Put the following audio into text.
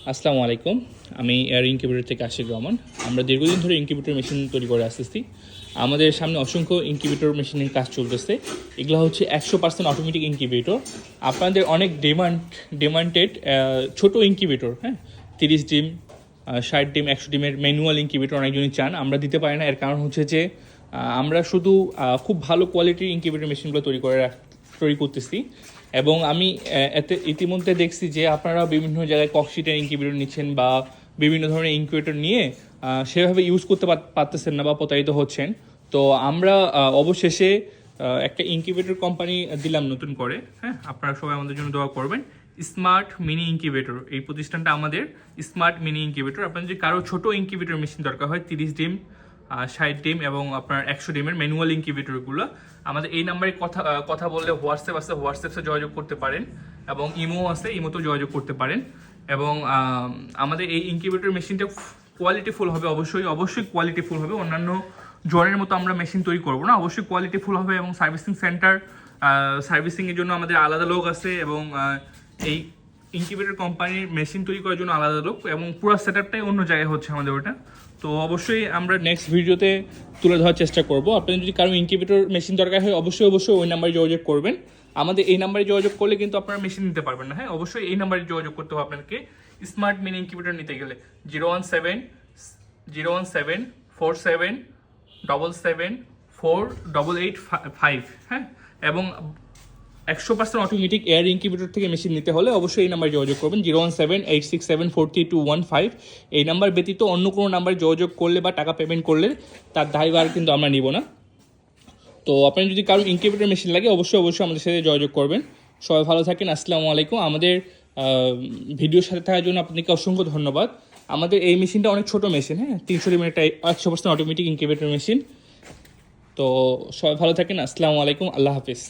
আসসালামু আলাইকুম। আমি এয়ার ইনকিউবেটর থেকে আশিক রহমান। আমরা দীর্ঘদিন ধরে ইনকিউবেটর মেশিন তৈরি করে আসতেছি। আমাদের সামনে অসংখ্য ইনকিউবেটর মেশিনের কাজ চলতেছে। এগুলো হচ্ছে 100% অটোমেটিক ইনকিউবেটর। আপনাদের অনেক ডিমান্ডেড ছোট ইনকিউবেটর, হ্যাঁ, 30 ডিম, 60 ডিম, 100 ডিমের ম্যানুয়াল ইনকিউবেটর অনেকজনই চান, আমরা দিতে পারি না। এর কারণ হচ্ছে যে আমরা শুধু খুব ভালো কোয়ালিটির ইনকিউবেটর মেশিনগুলো তৈরি করতেছি। এবং আমি এতে ইতিমধ্যে দেখছি যে আপনারা বিভিন্ন জায়গায় ককশিটের ইনকিউবেটর নিচ্ছেন বা বিভিন্ন ধরনের ইনকিউবেটর নিয়ে সেভাবে ইউজ করতে পারতেছেন না বা প্রতারিত হচ্ছেন। তো আমরা অবশেষে একটা ইনকিউবেটর কোম্পানি দিলাম নতুন করে, হ্যাঁ, আপনারা সবাই আমাদের জন্য দোয়া করবেন। স্মার্ট মিনি ইনকিউবেটর, এই প্রতিষ্ঠানটা আমাদের স্মার্ট মিনি ইনকিউবেটর। আপনার যদি কারো ছোট ইনকিউবেটর মেশিন দরকার হয়, 30 ডিম, 60 ডিম এবং আপনার 100 ডিমের ম্যানুয়াল ইনকিউবেটরগুলো, আমাদের এই নাম্বারে কথা বললে হোয়াটসঅ্যাপ আছে, হোয়াটসঅ্যাপে যোগাযোগ করতে পারেন, এবং ইমো আছে, ইমোতেও যোগাযোগ করতে পারেন। এবং আমাদের এই ইনকিউবেটর মেশিনটা কোয়ালিটিফুল হবে, অবশ্যই কোয়ালিটিফুল হবে। অন্যান্য জনের মতো আমরা মেশিন তৈরি করবো না, অবশ্যই কোয়ালিটিফুল হবে। এবং সার্ভিসিংয়ের জন্য আমাদের আলাদা লোক আছে, এবং এই ইনকিউবেটর কোম্পানির মেশিন তৈরি করার জন্য আলাদা লোক, এবং পুরো সেটআপটাই অন্য জায়গায় হচ্ছে আমাদের ওটা। তো অবশ্যই আমরা নেক্সট ভিডিওতে তুলে ধরার চেষ্টা করব। আপনাদের যদি কারো ইনকিউবেটর মেশিন দরকার হয়, অবশ্যই ওই নাম্বারে যোগাযোগ করবেন। আমাদের এই নাম্বারে যোগাযোগ করলে কিন্তু আপনারা মেশিন নিতে পারবেন না, হ্যাঁ, অবশ্যই এই নাম্বারে যোগাযোগ করতে হবে আপনাকে স্মার্ট মিনি ইনকিউবেটর নিতে গেলে। 017-017-47-74885, হ্যাঁ। এবং 100% অটোমেটিক এয়ার ইনকিউবেটর থেকে মেশিন নিতে হলে অবশ্যই এই নাম্বারে যোগাযোগ করবেন, 017-867-43215। এই নাম্বার ব্যতীত অন্য কোনো নাম্বারে যোগাযোগ করলে বা টাকা পেমেন্ট করলে তার দায়ভার কিন্তু আমরা নিব না। তো আপনার যদি কারো ইনকিউবেটর মেশিন লাগে, অবশ্যই আমাদের সাথে যোগাযোগ করবেন। সবাই ভালো থাকেন। আসসালামু আলাইকুম। আমাদের ভিডিওর সাথে থাকার জন্য আপনাকে অসংখ্য ধন্যবাদ। আমাদের এই মেশিনটা অনেক ছোট মেশিন, হ্যাঁ, 300 ডিমের একটা 100% অটোমেটিক ইনকিউবেটর মেশিন। তো সবাই ভালো থাকেন। আসসালামু আলাইকুম। আল্লাহ হাফিজ।